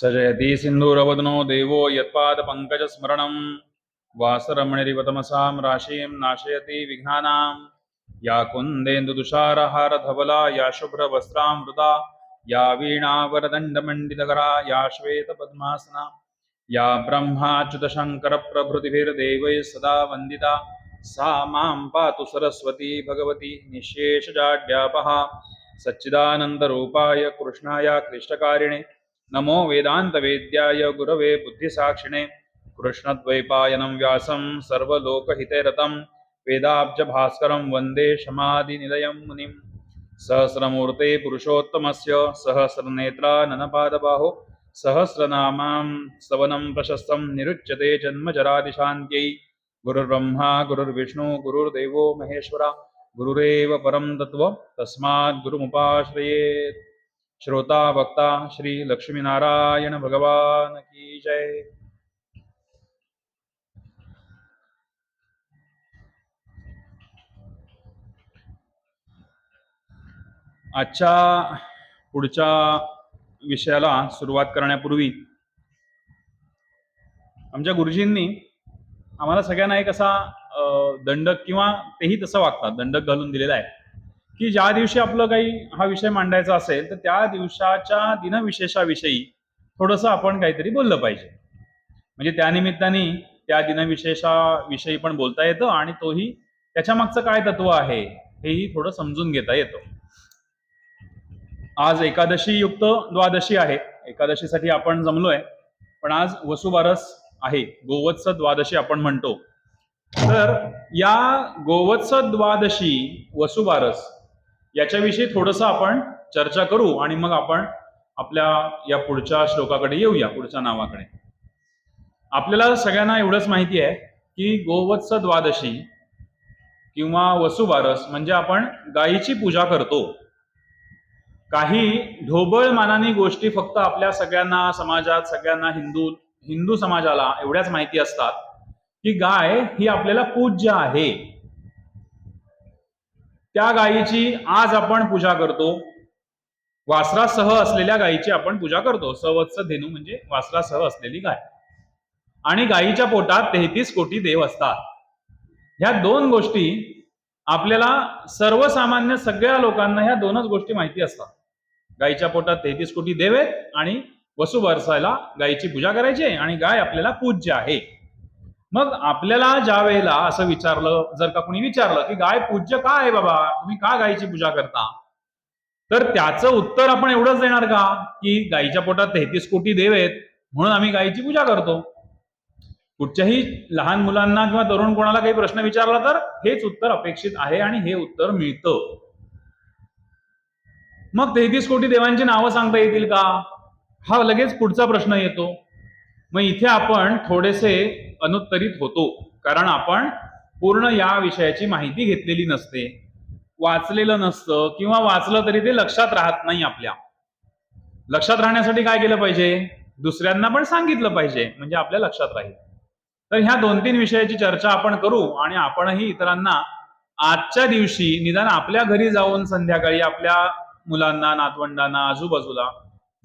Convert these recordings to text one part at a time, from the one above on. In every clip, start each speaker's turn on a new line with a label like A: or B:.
A: सजयति सिन्धूरवदनो देवो यत्पादपङ्कजस्मरणं वासरमणिरिवतमसां राशिं नाशयति विघ्नानां। या कुन्देन्दुतुषारहारधवला या शुभ्रवस्त्रामृता या वीणावरदण्डमण्डितकरा या श्वेतपद्मासना या ब्रह्माच्युतशङ्करप्रभृतिभिर्देवैः सदा वन्दिता सा मां पातु सरस्वती भगवती निःशेषजाड्यापः। सच्चिदानन्दरूपाय कृष्णाय क्लिष्टकारिणे नमो वेदान्तवेद्याय गुरवे बुद्धिसाक्षिणे कृष्णद्वैपायनं व्यासं सर्वलोकहितैरतं वेदाब्जभास्करं वन्दे शमादिनिलयं मुनिं। सहस्रमूर्ते पुरुषोत्तमस्य सहस्रनेत्राननपादबाहो सहस्रनामां स्तवनं प्रशस्तं निरुच्यते जन्मजरादिशान्त्यै। गुरुर्ब्रह्मा गुरुर्विष्णु गुरुर्देवो महेश्वरा गुरुरेव परं तत्त्वं तस्मात् गुरुमुपाश्रयेत्। श्रोता वक्ता श्री लक्ष्मीनारायण भगवान की जय। आजच्या पुढच्या विषयाला सुरुवात करण्यापूर्वी आमच्या गुरुजींनी आम्हाला सगळ्यांना एक असा दंडक किंवा तेही तसं वागतात दंडक घालून दिलेला आहे की ज्या दिवशी आपलं काही हा विषय मांडायचा असेल तर त्या दिवसाच्या दिनविशेषाविषयी थोडंसं आपण काहीतरी बोललं पाहिजे, म्हणजे त्यानिमित्ताने त्या दिनविशेषाविषयी पण बोलता येतं आणि तोही त्याच्या मागचं काय तत्व आहे हेही थोडं समजून घेता येतं. आज एकादशी युक्त द्वादशी आहे. एकादशीसाठी आपण जमलोय, पण आज वसुबारस आहे, गोवत्स द्वादशी आपण म्हणतो. तर या गोवत्स द्वादशी वसुबारस याच्याविषयी थोडंसं आपण चर्चा करू आणि मग आपण आपल्या या पुढच्या श्लोकाकडे येऊया, पुढच्या नावाकडे. आपल्याला सगळ्यांना एवढंच माहिती आहे की गोवत्स द्वादशी किंवा वसुबारस म्हणजे आपण गायीची पूजा करतो. काही ढोबळ मानानी गोष्टी फक्त आपल्या सगळ्यांना समाजात, सगळ्यांना हिंदू समाजाला एवढ्याच माहिती असतात की गाय ही आपल्याला पूज्य आहे. त्या गायीची आज आपण पूजा करतो. वासरासह असलेल्या गायीची आपण पूजा करतो. सवत्स धेनू म्हणजे वासरासह असलेली गाय. आणि गायीच्या पोटात 33 कोटी देव असतात. ह्या दोन गोष्टी आपल्याला सर्वसामान्य सगळ्या लोकांना ह्या दोनच गोष्टी माहिती असतात. गायीच्या पोटात 33 कोटी देव आहेत आणि वसुबारसाला गायीची पूजा करायची आहे आणि गाय आपल्याला पूज्य आहे. मग आपल्याला ज्या वेळेला असं विचारलं, जर का कोणी विचारलं की गाय पूज्य का आहे बाबा, तुम्ही का गायीची पूजा करता, तर त्याचं उत्तर आपण एवढंच देणार का की गायीच्या पोटात 33 कोटी देव आहेत म्हणून आम्ही गायीची पूजा करतो. कुठच्याही लहान मुलांना किंवा तरुण कोणाला काही प्रश्न विचारला तर हेच उत्तर अपेक्षित आहे आणि हे उत्तर मिळतं. मग 33 कोटी देवांची नावं सांगता येतील का, हा लगेच पुढचा प्रश्न येतो. मग इथे आपण थोडेसे अनुत्तरित होतो, कारण आपण पूर्ण या विषयाची माहिती घेतलेली नसते, वाचलेलं नसतं, किंवा वाचलं तरी ते लक्षात राहत नाही. आपल्या लक्षात राहण्यासाठी काय केलं पाहिजे, दुसऱ्यांना पण सांगितलं पाहिजे, म्हणजे आपल्या लक्षात राहील. तर ह्या 2-3 विषयाची चर्चा आपण करू आणि आपणही इतरांना आजच्या दिवशी निदान आपल्या घरी जाऊन संध्याकाळी आपल्या मुलांना, नातवंडांना, आजूबाजूला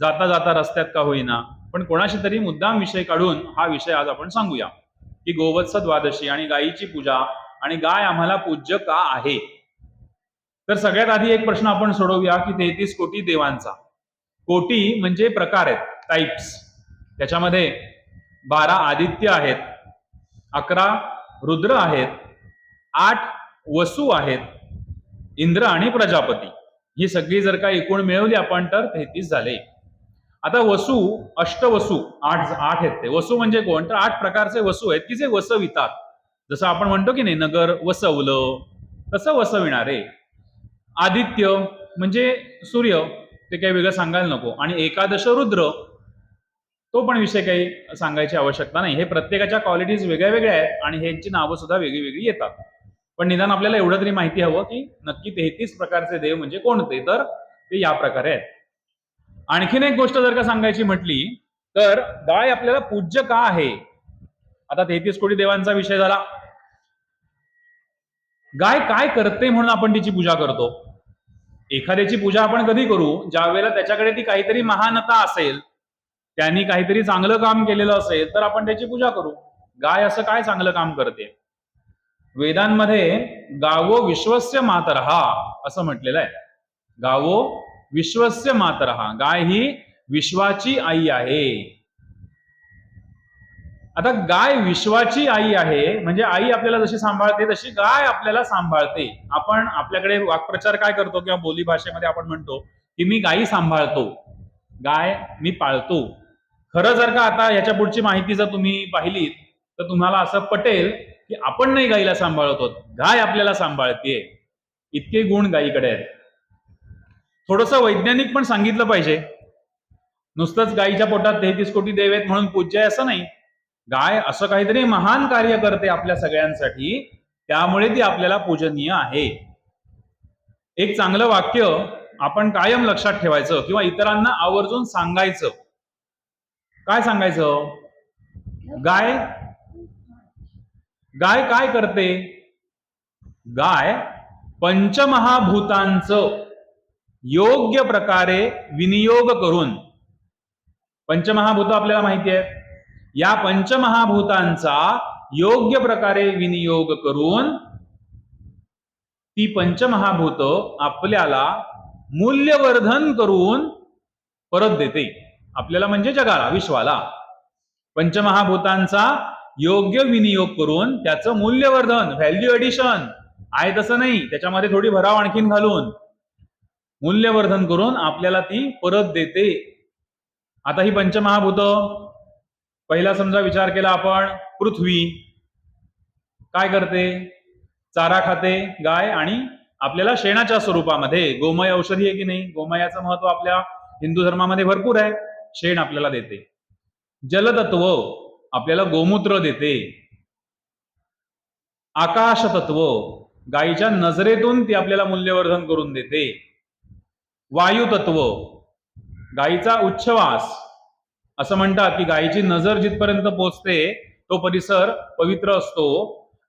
A: जाता जाता रस्त्यात का होईना पण कोणाशी तरी मुद्दाम विषय काढून हा विषय आज आपण सांगूया की गोवत्स द्वादशी आणि गायीची पूजा आणि गाय आम्हाला पूज्य का आहे. तर सगळ्यात आधी एक प्रश्न आपण सोडवूया की 33 कोटी देवांचा. कोटी म्हणजे प्रकार आहेत, टाइप्स. त्याच्यामध्ये 12 आदित्य आहेत, 11 रुद्र आहेत, 8 वसु आहेत, इंद्र आणि प्रजापती. ही सगळी जर का एकूण मिळवली आपण तर 33 झाले. आता वसु, अष्टवसु 8 आहेत. ते वसु म्हणजे कोण, तर 8 प्रकारचे वसु आहेत की जे वसवितात. जसं आपण म्हणतो की नाही, नगर वसवलं, तसं वसविणारे. आदित्य म्हणजे सूर्य, ते काही वेगळं सांगायला नको. आणि एकादश रुद्र, तो पण विषय काही सांगायची आवश्यकता नाही. हे प्रत्येकाच्या क्वालिटीज वेगळ्या वेगळ्या आहेत आणि ह्यांची नावं सुद्धा वेगळी वेगळी येतात. पण निदान आपल्याला एवढं तरी माहिती हवं की नक्की 33 प्रकारचे देव म्हणजे कोणते, तर ते या प्रकारे आहेत. आणखीन एक गोष्ट जर का सांगायची म्हटली तर गाय आपल्याला पूज्य का आहे. आता 33 कोटी देवांचा विषय झाला. गाय काय करते म्हणून आपण तिची पूजा करतो. एखाद्याची पूजा आपण कधी करू, ज्या वेळेला त्याच्याकडे ती काहीतरी महानता असेल, त्यांनी काहीतरी चांगलं काम केलेलं असेल तर आपण त्याची पूजा करू. गाय असं काय चांगलं काम करते? वेदांमध्ये गावो विश्वस्य मातरः असं म्हटलेलं आहे. गावो विश्वस्य मातरः, गाय ही विश्वाची आई आहे. आता गाय विश्वाची आई आहे म्हणजे आई आपल्याला जशी सांभाळते तशी गाय आपल्याला सांभाळते. आपण आपल्याकडे वाक्प्रचार काय करतो किंवा बोली भाषेमध्ये आपण म्हणतो की मी गायी सांभाळतो, गाय मी पाळतो. खरं जर का आता याच्या पुढची माहिती जर तुम्ही पाहिलीत तर तुम्हाला असं पटेल की आपण नाही गायीला सांभाळतो, गाय आपल्याला सांभाळते. इतके गुण गायीकडे आहेत. थोडंसं वैज्ञानिक पण सांगितलं पाहिजे. नुसतंच गायीच्या पोटात 33 कोटी देव आहेत म्हणून पूज्य आहे असं नाही. गाय असं काहीतरी महान कार्य करते आपल्या सगळ्यांसाठी, त्यामुळे ती आपल्याला पूजनीय आहे. एक चांगलं वाक्य आपण कायम लक्षात ठेवायचं किंवा इतरांना आवर्जून सांगायचं. काय सांगायचं? गाय गाय काय करते? गाय पंचमहाभूतांचं योग्य प्रकारे विनियोग करून, पंचमहाभूत आपल्याला माहिती आहे, या पंचमहाभूतांचा योग्य प्रकारे विनियोग करून ती पंचमहाभूत आपल्याला मूल्यवर्धन करून परत देते. आपल्याला म्हणजे जगाला, विश्वाला. पंचमहाभूतांचा योग्य विनियोग करून त्याचं मूल्यवर्धन, व्हॅल्यू एडिशन आहे तसं नाही, त्याच्यामध्ये थोडी भराव आणखीन घालून मूल्यवर्धन करून आपल्याला ती परत देते. आता ही पंचमहाभूत, पहिला समजा विचार केला आपण, पृथ्वी काय करते? चारा खाते गाय आणि आपल्याला शेणाच्या स्वरूपामध्ये गोमय औषधी आहे की नाही? गोमयाचं महत्व आपल्या हिंदू धर्मामध्ये भरपूर आहे. शेण आपल्याला देते. जलतत्व आपल्याला गोमूत्र देते. आकाश तत्व गायीच्या नजरेतून ती आपल्याला मूल्यवर्धन करून देते. वायू तत्व गायीचा उच्छवास, असं म्हणतात की गायीची नजर जिथपर्यंत पोहोचते तो परिसर पवित्र असतो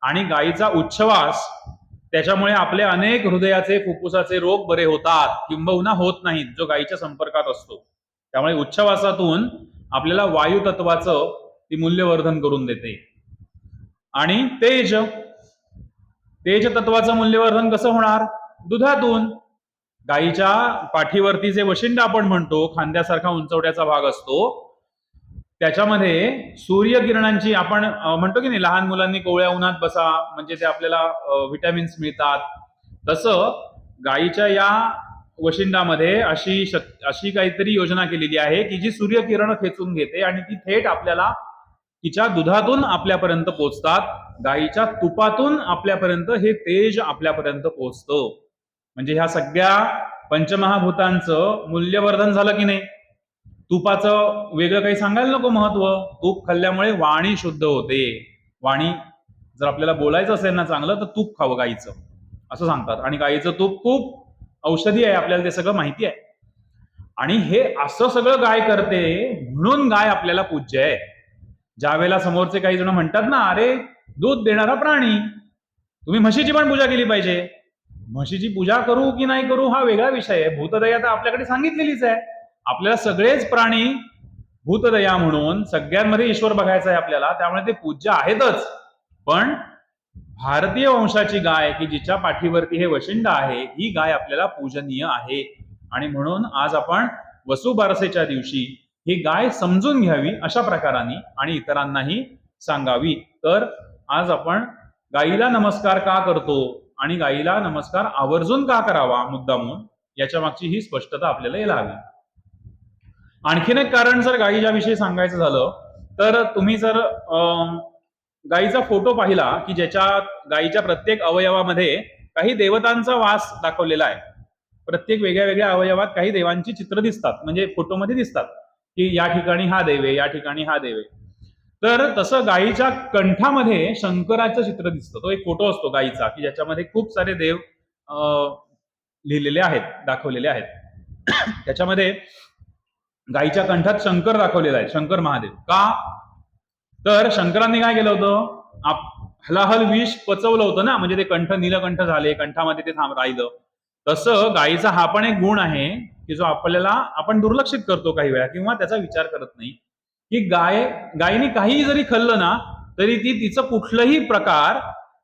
A: आणि गायीचा उच्छवास त्याच्यामुळे आपले अनेक हृदयाचे फुफ्फुसाचे रोग बरे होतात किंबहुना होत नाहीत, जो गायीच्या संपर्कात असतो. त्यामुळे उच्छवासातून आपल्याला वायू तत्वाचं ती मूल्यवर्धन करून देते. आणि तेज तत्वाचं मूल्यवर्धन कसं होणार? दुधातून. गायीच्या पाठीवरती जे वशिंड आपण म्हणतो, खांद्यासारखा उंचवट्याचा भाग असतो, त्याच्यामध्ये सूर्यकिरणांची, आपण म्हणतो की नाही लहान मुलांनी कोवळ्या उन्हात बसा म्हणजे ते आपल्याला व्हिटॅमिन्स मिळतात, तसं गायीच्या या वशिंडामध्ये अशी काहीतरी योजना केलेली आहे की जी सूर्यकिरण खेचून घेते आणि ती थेट आपल्याला तिच्या दुधातून आपल्यापर्यंत पोहोचतात. गायीच्या तुपातून आपल्यापर्यंत हे तेज आपल्यापर्यंत पोहोचतं. म्हणजे ह्या सगळ्या पंचमहाभूतांचं मूल्यवर्धन झालं की नाही? तुपाचं वेगळं काही सांगायला नको महत्व. तूप खाल्ल्यामुळे वाणी शुद्ध होते. वाणी जर आपल्याला बोलायचं असेल ना चांगलं तर तूप खावं गायीचं, असं सांगतात. आणि गायीचं तूप खूप औषधी आहे, आपल्याला ते सगळं माहिती आहे. आणि हे असं सगळं गाय करते म्हणून गाय आपल्याला पूज्य आहे. ज्या वेळेला समोरचे काही जण म्हणतात ना, अरे दूध देणारा प्राणी, तुम्ही म्हशीची पण पूजा केली पाहिजे. म्हशीची पूजा करू की नाही करू हा वेगळा विषय आहे. भूतदया तर आपल्याकडे सांगितलेलीच आहे. आपल्याला सगळेच प्राणी भूतदया म्हणून सगळ्यांमध्ये ईश्वर बघायचा आहे आपल्याला, त्यामुळे ते पूज्य आहेतच. पण भारतीय वंशाची गाय की जिच्या पाठीवरती हे वशिंड आहे, ही गाय आपल्याला पूजनीय आहे. आणि म्हणून आज आपण वसुबारसेच्या दिवशी ही गाय समजून घ्यावी अशा प्रकाराने आणि इतरांनाही सांगावी. तर आज आपण गायीला नमस्कार का करतो आणि गायीला नमस्कार आवर्जून का करावा मुद्दामून, याच्या मागची ही स्पष्टता आपल्याला यायला हवी. आणखीन एक कारण जर गायीच्या विषयी सांगायचं झालं तर, तुम्ही जर गायीचा फोटो पाहिला की ज्याच्यात गायीच्या प्रत्येक अवयवामध्ये काही देवतांचा वास दाखवलेला आहे. प्रत्येक वेगळ्या वेगळ्या अवयवात काही देवांची चित्र दिसतात, म्हणजे फोटोमध्ये दिसतात की या ठिकाणी हा देव आहे, या ठिकाणी हा देव आहे. तर तसं गायीच्या कंठामध्ये शंकराचं चित्र दिसतं. तो एक फोटो असतो गायीचा की ज्याच्यामध्ये खूप सारे देव लिहिलेले आहेत, दाखवलेले आहेत. त्याच्यामध्ये गायीच्या कंठात शंकर दाखवलेला आहे, शंकर महादेव. का? तर शंकरांनी काय केलं होतं, हलाहल विष पचवलं होतं ना, म्हणजे ते कंठ नीलकंठ झाले, कंठामध्ये ते राहिलं. तसं गायीचा हा पण एक गुण आहे की जो आपल्याला आपण दुर्लक्षित करतो काही वेळा किंवा त्याचा विचार करत नाही, की गायीने काहीही जरी खाल्लं ना तरी तिचं कुठलंही प्रकार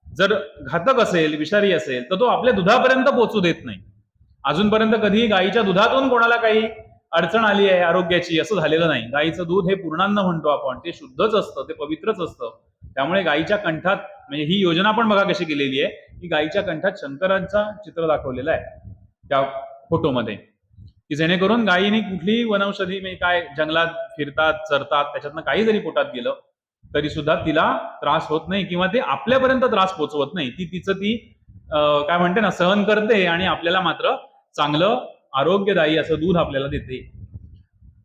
A: जर घातक असेल, विषारी असेल, तर तो आपल्या दुधापर्यंत पोहोचू देत नाही. अजूनपर्यंत कधीही गायीच्या दुधातून कोणाला काही अडचण आली आहे आरोग्याची असं झालेलं नाही. गायीचं दूध हे पूर्णान्न म्हणतो आपण, ते शुद्धच असतं, ते पवित्रच असतं. त्यामुळे गायीच्या कंठात, म्हणजे ही योजना पण बघा कशी केलेली आहे, की गायीच्या कंठात शंकरांचा चित्र दाखवलेलं आहे त्या फोटोमध्ये, की जेणेकरून गायीने कुठलीही वनौषधी म्हणजे काय जंगलात फिरतात, चरतात, त्याच्यातनं काही जरी पोटात गेलं तरी सुद्धा तिला त्रास होत नाही किंवा ते आपल्यापर्यंत त्रास पोचवत नाही. ती तिचं ती काय म्हणते ना, सहन करते आणि आपल्याला मात्र चांगलं आरोग्यदायी असं दूध आपल्याला देते.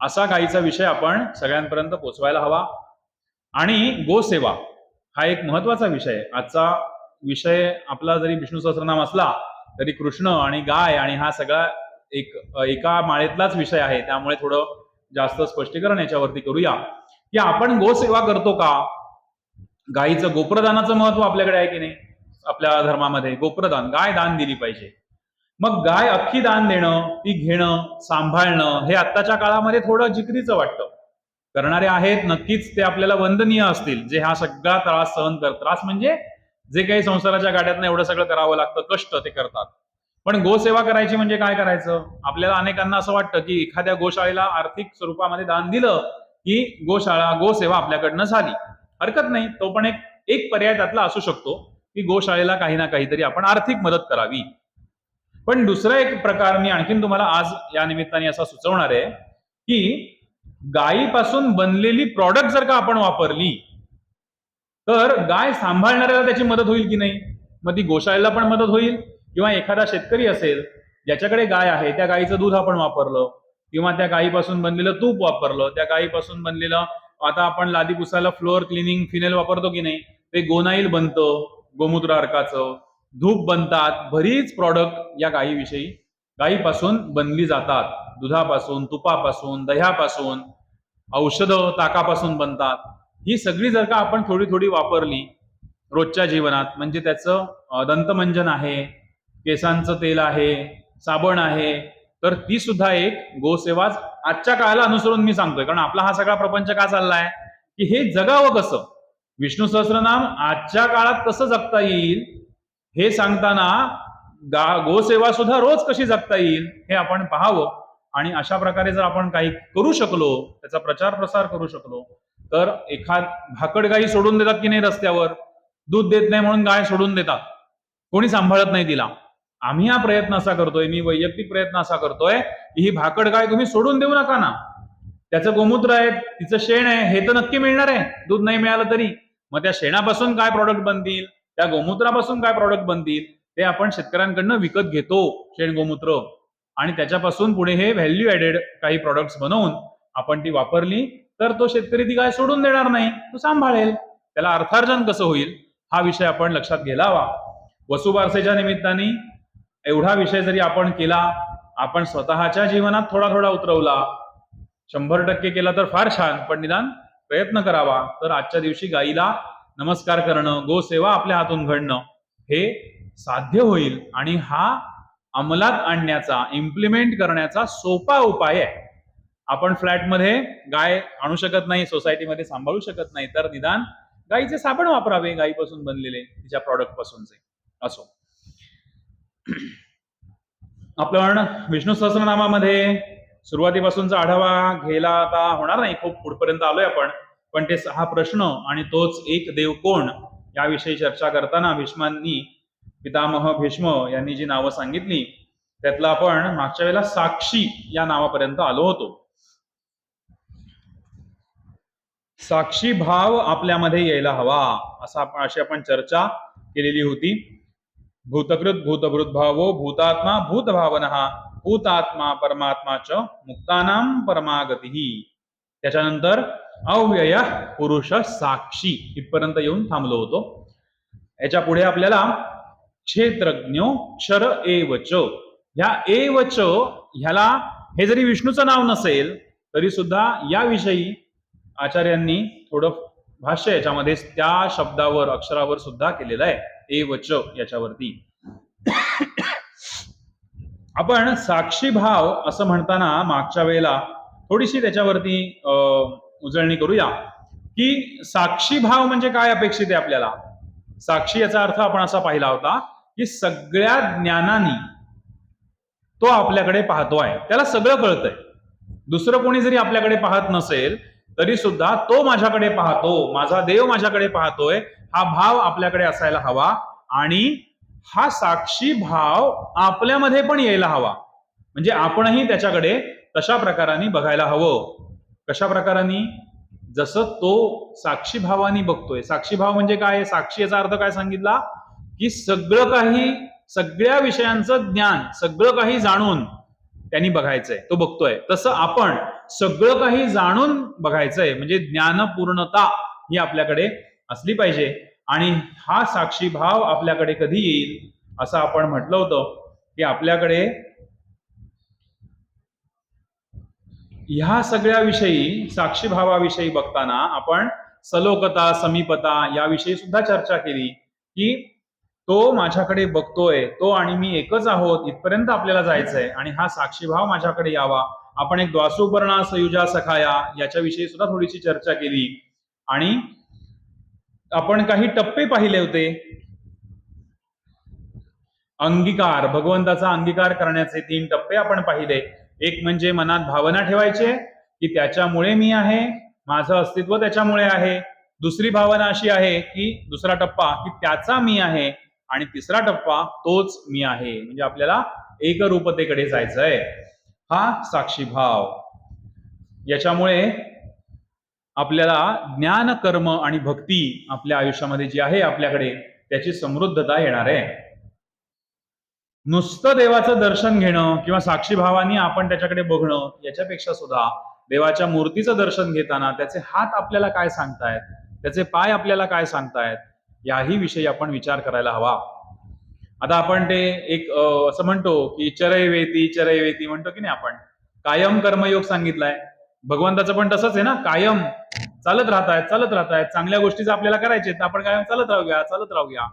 A: असा गायीचा विषय आपण सगळ्यांपर्यंत पोचवायला हवा. आणि गोसेवा हा एक महत्वाचा विषय आहे. आजचा विषय आपला जरी विष्णू सहस्त्रनाम असला तरी कृष्ण आणि गाय आणि हा सगळा एका माळेतलाच विषय आहे. त्यामुळे थोडं जास्त स्पष्टीकरण याच्यावरती करूया की आपण गोसेवा करतो का. गायीचं गोप्रदानाचं महत्व आपल्याकडे आहे की नाही. आपल्या धर्मामध्ये गोप्रदान, गाय दान दिली पाहिजे. मग गाय अख्खी दान देणं, ती घेणं, सांभाळणं हे आत्ताच्या काळामध्ये थोडं जिकरीचं वाटतं. करणारे आहेत नक्कीच, ते आपल्याला वंदनीय असतील, जे हा सगळा त्रास सहन करतात. त्रास म्हणजे जे काही संसाराच्या गाड्यातनं एवढं सगळं करावं लागतं, कष्ट ते करतात. पण गोसेवा करायची म्हणजे काय करायचं. आपल्याला अनेकांना असं वाटतं की एखाद्या गोशाळेला आर्थिक स्वरूपामध्ये दान दिलं की गोसेवा आपल्याकडनं झाली. हरकत नाही, तो पण एक पर्याय त्यातला असू शकतो की गोशाळेला काही ना काहीतरी आपण आर्थिक मदत करावी. पण दुसरा एक प्रकार मी आणखीन तुम्हाला आज या निमित्ताने असा सुचवणार आहे की गायीपासून बनलेली प्रॉडक्ट जर का आपण वापरली तर गाय सांभाळणाऱ्याला त्याची मदत होईल की नाही. मग ती गोशाळेला पण मदत होईल किंवा एखादा शेतकरी असेल ज्याच्याकडे गाय आहे, त्या गायीचं दूध आपण वापरलं किंवा त्या गायीपासून बनलेलं तूप वापरलं, त्या गायीपासून बनलेलं, आता आपण लादी पुसायला फ्लोअर क्लिनिंग फिनेल वापरतो की नाही, ते गोनाईल बनतं, गोमूत्र अर्काचं धूप बनतात. बरीच प्रॉडक्ट या गायीपासून बनली जातात. दुधापासून, तुपापासून, दह्यापासून, औषधं ताकापासून बनतात. ही सगळी जर का आपण थोडी थोडी वापरली रोजच्या जीवनात, म्हणजे त्याचं दंतमंजन आहे, केसांचं तेल आहे, साबण आहे, तर ती सुद्धा एक गोसेवाच आजच्या काळाला अनुसरून मी सांगतोय. कारण आपला हा सगळा प्रपंच का चाललाय की हे जगावं कसं, विष्णू सहस्त्रनाम आजच्या काळात कसं जगता येईल हे सांगताना गोसेवा सुद्धा रोज कशी जगता येईल हे आपण पाहावं. आणि अशा प्रकारे जर आपण काही करू शकलो, त्याचा प्रचार प्रसार करू शकलो, तर एखाद भाकड गाई सोडून देतात की नाही रस्त्यावर, दूध देत नाही म्हणून गाय सोडून देतात, कोणी सांभाळत नाही तिला. आम्ही हा प्रयत्न असा करतोय, मी वैयक्तिक प्रयत्न असा करतोय की ही भाकड गाय तुम्ही सोडून देऊ नका ना. त्याचं गोमूत्र आहे, तिचं शेण आहे, हे तर नक्की मिळणार आहे दूध नाही मिळालं तरी. मग त्या शेणापासून काय प्रॉडक्ट बनतील, त्या गोमूत्रापासून काय प्रॉडक्ट बनतील, ते आपण शेतकऱ्यांकडनं विकत घेतो शेण गोमूत्र, आणि त्याच्यापासून पुढे हे व्हॅल्यू ऍडेड काही प्रॉडक्ट्स बनवून आपण ती वापरली तर तो शेतकरी ती गाय सोडून देणार नाही, तो सांभाळेल. त्याला अर्थार्जन कसं होईल हा विषय आपण लक्षात घ्यायला हवा. वसुबारसेच्या निमित्ताने एवढा विषय जरी आपण केला, आपण स्वतःच्या जीवनात थोडा थोडा उतरवला, 100% केला तर फार छान, पण निदान प्रयत्न करावा. तर आजच्या दिवशी गायीला नमस्कार करणं, गोसेवा आपल्या हातून घडणं हे साध्य होईल. आणि हा अंमलात आणण्याचा, इम्प्लिमेंट करण्याचा सोपा उपाय आहे. आपण फ्लॅटमध्ये गाय आणू शकत नाही, सोसायटीमध्ये सांभाळू शकत नाही, तर निदान गायीचे साबण वापरावे, गायीपासून बनलेले, तिच्या प्रॉडक्ट पासूनचे. असो, आपण विष्णू सहस्त्रनामामध्ये सुरुवातीपासूनचा आढावा घ्यायला आता होणार नाही, खूप पुढपर्यंत आलोय आपण. पण ते 6 प्रश्न आणि तोच एक देव कोण याविषयी चर्चा करताना भीष्मांनी, पितामह भीष्म यांनी जी नावं सांगितली त्यातलं आपण मागच्या वेळेला साक्षी या नावापर्यंत आलो होतो. साक्षी भाव आपल्यामध्ये यायला हवा अशी आपण चर्चा केलेली होती. भूतकृत भूतभृत भावो भूतात्मा भूतभावनः भूतात्मा परमात्माच मुक्तानां परमागती. त्याच्यानंतर अव्यय पुरुष साक्षी इथपर्यंत येऊन थांबलो होतो. याच्या पुढे आपल्याला क्षेत्रज्ञो क्षर एवच, ह्या एवच ह्याला, हे जरी विष्णूचं नाव नसेल तरी सुद्धा याविषयी आचार्यांनी थोडं भाष्य याच्यामध्ये त्या शब्दावर, अक्षरावर सुद्धा केलेलं आहे, एवच याच्यावरती. आपण साक्षी भाव असं म्हणताना मागच्या वेळेला थोडीशी त्याच्यावरती उजळणी करूया की साक्षी भाव म्हणजे काय अपेक्षित आहे आपल्याला. साक्षी याचा अर्थ आपण असा पाहिला होता की सगळ्या ज्ञानाने तो आपल्याकडे पाहतोय, त्याला सगळं कळतंय. दुसरं कोणी जरी आपल्याकडे पाहत नसेल तरी सुद्धा तो माझ्याकडे पाहतो, माझा देव माझ्याकडे पाहतोय, हा भाव आपल्याकडे असायला हवा. आणि हा साक्षी भाव आपल्यामध्ये पण यायला हवा. म्हणजे आपणही त्याच्याकडे तशा प्रकाराने बघायला हवं. कशा प्रकाराने? जसं तो साक्षी भावानी बघतोय. साक्षी भाव म्हणजे काय? साक्षी याचा अर्थ काय सांगितला की सगळं काही, सगळ्या विषयांचं ज्ञान, सगळं काही जाणून त्यांनी बघायचंय, तो बघतोय. तसं आपण सगळं काही जाणून बघायचंय, म्हणजे ज्ञानपूर्णता ही आपल्याकडे असली पाहिजे. आणि हा साक्षी भाव आपल्याकडे कधी येईल असं आपण म्हटलं होतं की आपल्याकडे ह्या सगळ्या विषयी, साक्षी भावाविषयी बघताना आपण सलोकता, समीपता याविषयी सुद्धा चर्चा केली की तो माझ्याकडे बघतोय, तो आणि मी एकच आहोत, इथपर्यंत आपल्याला जायचंय. आणि हा साक्षी भाव माझ्याकडे यावा. आपण एक द्वासुपर्णा सयुजा सखाया याच्याविषयी सुद्धा थोडीशी चर्चा केली. आणि आपण काही टप्पे पाहिले होते. अंगीकार, भगवंताचा अंगीकार करण्याचे 3 टप्पे आपण पाहिले. एक म्हणजे मनात भावना ठेवायचे की त्याच्यामुळे मी आहे, माझं अस्तित्व त्याच्यामुळे आहे. दुसरी भावना अशी आहे की दुसरा टप्पा की त्याचा मी आहे. आणि तिसरा टप्पा तोच मी आहे. म्हणजे आपल्याला एकरूपतेकडे जायचंय. हा साक्षी भाव, याच्यामुळे आपल्याला ज्ञान, कर्म आणि भक्ती आपल्या आयुष्यामध्ये जी आहे आपल्याकडे, त्याची समृद्धता येणार आहे. नुसतं देवाचं दर्शन घेणं किंवा साक्षी भावानी आपण त्याच्याकडे बघणं याच्यापेक्षा सुद्धा देवाच्या मूर्तीचं दर्शन घेताना त्याचे हात आपल्याला काय सांगतायत, त्याचे पाय आपल्याला काय सांगतायत, याही विषयी आपण विचार करायला हवा. आता आपण ते एक असं म्हणतो की चरैवेती म्हणतो की नाही आपण, कायम कर्मयोग सांगितलाय. भगवंताचं पण तसंच आहे ना, कायम चालत राहतायत. चांगल्या गोष्टीच आपल्याला करायचे, आपण कायम चालत राहूया.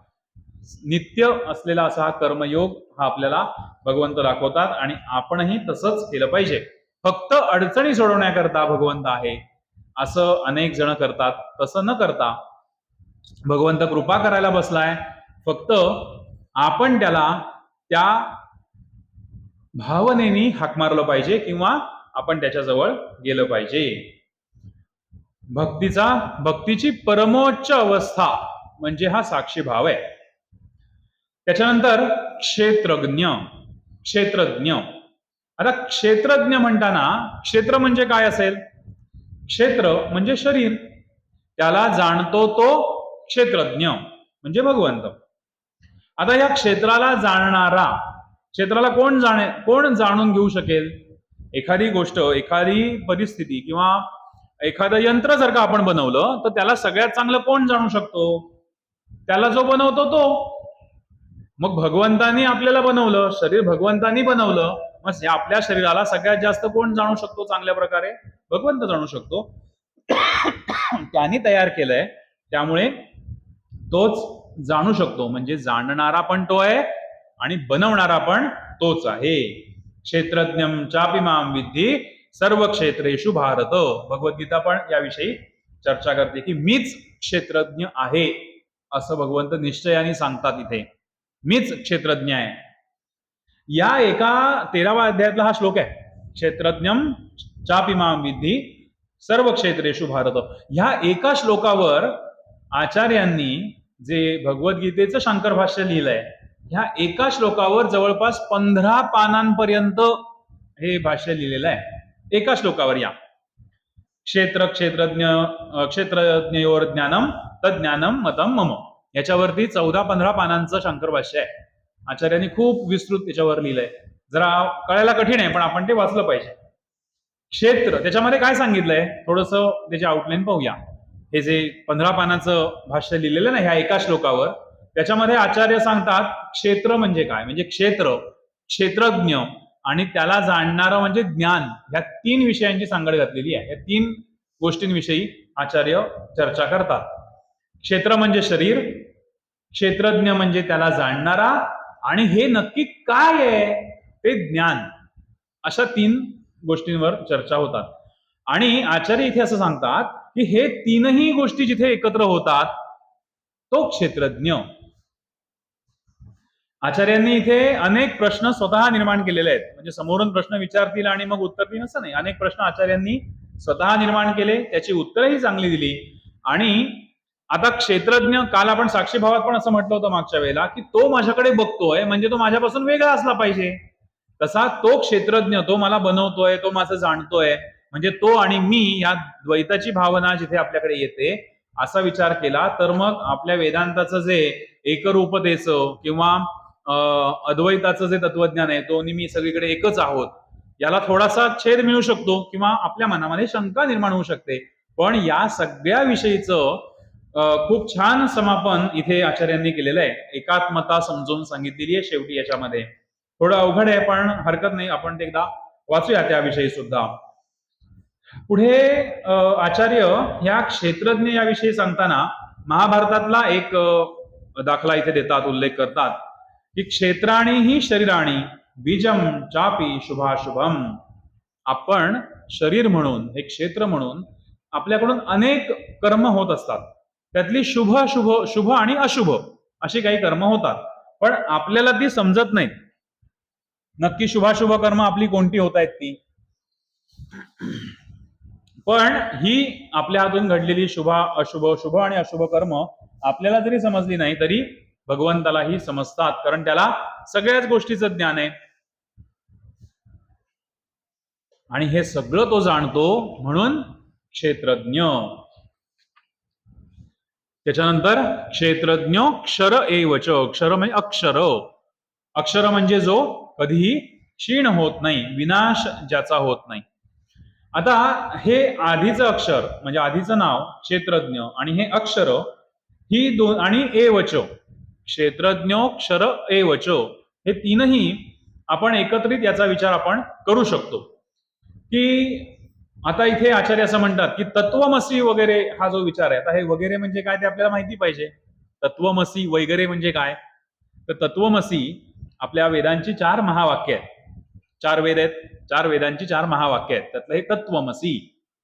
A: नित्य असलेला असा हा कर्मयोग हा आपल्याला भगवंत दाखवतात. आणि आपणही तसंच केलं पाहिजे. फक्त अडचणी सोडवण्याकरता भगवंत आहे असं अनेक जण करतात. तसं न करता भगवंत कृपा करायला बसलाय, फक्त आपण त्याला त्या भावनेनी हाक मारलं पाहिजे किंवा आपण त्याच्याजवळ गेलं पाहिजे. भक्तीची परमोच्च अवस्था म्हणजे हा साक्षी भाव आहे. त्याच्यानंतर क्षेत्रज्ञ. आता क्षेत्रज्ञ म्हणताना क्षेत्र म्हणजे काय असेल? क्षेत्र म्हणजे शरीर, त्याला जाणतो तो क्षेत्रज्ञ म्हणजे भगवंत. आता या क्षेत्राला जाणणारा, क्षेत्राला कोण जाणून घेऊ शकेल? एखादी गोष्ट, एखादी परिस्थिती किंवा एखादं यंत्र जर का आपण बनवलं तर त्याला सगळ्यात चांगलं कोण जाणू शकतो? त्याला जो बनवतो तो. मग भगवंतानी आपल्याला बनवलं, शरीर भगवंतानी बनवलं, मग आपल्या शरीराला सगळ्यात जास्त कोण जाणू शकतो चांगल्या प्रकारे? भगवंत जाणू शकतो. त्यांनी तयार केलंय, त्यामुळे तोच जाणू शकतो. म्हणजे जाणणारा पण तो आहे आणि बनवणारा पण तोच आहे. क्षेत्रज्ञम चापि मां विद्धी सर्व क्षेत्रेषु भारत. भगवद्गीता पण याविषयी चर्चा करते की मीच क्षेत्रज्ञ आहे असं भगवंत निश्चयाने सांगतात. इथे मीच क्षेत्रज्ञ आहे. या एका 13व्या अध्यायातला हा श्लोक आहे. क्षेत्रज्ञम चापि मां विद्धी सर्व क्षेत्रेषु भारत. ह्या एका श्लोकावर आचार्यांनी जे भगवद्गीतेचं शंकर भाष्य लिहिलंय, ह्या एका श्लोकावर जवळपास 15 पानांपर्यंत हे भाष्य लिहिलेलं आहे. एका श्लोकावर. या क्षेत्रज्ञयोर ज्ञानम तज्ज्ञानम मतम मम, याच्यावरती 14-15 पानांचं शंकर भाष्य आहे. आचार्यांनी खूप विस्तृत त्याच्यावर लिहिलंय. जरा कळायला कठीण आहे पण आपण ते वाचलं पाहिजे. क्षेत्र, त्याच्यामध्ये काय सांगितलंय थोडंसं त्याची आउटलाईन पाहूया. हे जे 15 पानाचं भाष्य लिहिलेलं ना ह्या एका श्लोकावर, त्याच्यामध्ये आचार्य सांगतात क्षेत्र म्हणजे काय. म्हणजे क्षेत्रज्ञ आणि त्याला जाणणारं म्हणजे ज्ञान, ह्या 3 विषयांची सांगड घातलेली आहे. या 3 गोष्टींविषयी आचार्य चर्चा करतात. क्षेत्र म्हणजे शरीर, क्षेत्रज्ञ म्हणजे त्याला जाणणारा, आणि हे नक्की काय आहे ते ज्ञान, अशा 3 गोष्टींवर चर्चा होतात. आणि आचार्य इथे असं सांगतात की हे 3ही गोष्टी जिथे एकत्र होतात तो क्षेत्रज्ञ. आचार्यांनी इथे अनेक प्रश्न स्वतः निर्माण केलेले आहेत. म्हणजे समोरून प्रश्न विचारतील आणि मग उत्तर देईल असं नाही. अनेक प्रश्न आचार्यांनी स्वतः निर्माण केले, त्याची उत्तरही चांगली दिली. आणि आता क्षेत्रज्ञ, काल आपण साक्षीभावात पण असं म्हटलं होतं मागच्या वेळेला की तो माझ्याकडे बघतोय म्हणजे तो माझ्यापासून वेगळा असला पाहिजे. तसा तो क्षेत्रज्ञ, तो मला बनवतोय, तो माझं जाणतोय, म्हणजे तो आणि मी या द्वैताची भावना जिथे आपल्याकडे येते असा विचार केला तर मग आपल्या वेदांताचं जे एकरूपतेचं किंवा अद्वैताचं जे तत्वज्ञान आहे, तो मी सगळीकडे एकच आहोत, याला थोडासा छेद मिळू शकतो किंवा आपल्या मनामध्ये शंका निर्माण होऊ शकते. पण या सगळ्या विषयीचं खूप छान समापन इथे आचार्यांनी केलेलं आहे. एकात्मता समजून सांगितलेली आहे शेवटी. याच्यामध्ये थोडं अवघड आहे पण हरकत नाही, आपण ते एकदा वाचूया त्याविषयी सुद्धा. पुढे आचार्य ह्या क्षेत्रज्ञ याविषयी सांगताना महाभारतातला एक दाखला इथे देतात, उल्लेख करतात की क्षेत्राणी ही शरीराणी बीजम चापी शुभाशुभम. आपण शरीर म्हणून, एक क्षेत्र म्हणून आपल्याकडून अनेक कर्म होत असतात. त्यातली शुभ शुभ शुभ आणि अशुभ अशी काही कर्म होतात, पण आपल्याला ती समजत नाहीत. नक्की शुभाशुभ कर्म आपली कोणती होत आहेत ती. पण ही आपल्या हातून घडलेली शुभ अशुभ, शुभ आणि अशुभ कर्म आपल्याला जरी समजली नाही तरी भगवंतालाही समजतात, कारण त्याला सगळ्याच गोष्टीचं ज्ञान आहे आणि हे सगळं तो जाणतो, म्हणून क्षेत्रज्ञ. त्याच्यानंतर क्षेत्रज्ञ क्षर एवच. क्षर म्हणजे अक्षर. अक्षर म्हणजे जो कधीही क्षीण होत नाही, विनाश ज्याचा होत नाही. आता हे आधीचं अक्षर म्हणजे आधीचं नाव क्षेत्रज्ञ आणि हे अक्षर ही दोन आणि एवच, क्षेत्रज्ञ क्षर एवच, हे तीनही आपण एकत्रित याचा विचार आपण करू शकतो. की आता इथे आचार्य असं म्हणतात की तत्वमसी वगैरे हा जो विचार आहे, आता हे वगैरे म्हणजे काय ते आपल्याला माहिती पाहिजे. तत्वमसी वगैरे म्हणजे काय, तर तत्वमसी आपल्या वेदांची 4 महावाक्य आहेत. 4 वेद आहेत, 4 वेदांची 4 महावाक्य आहेत, त्यातलं हे तत्वमसी.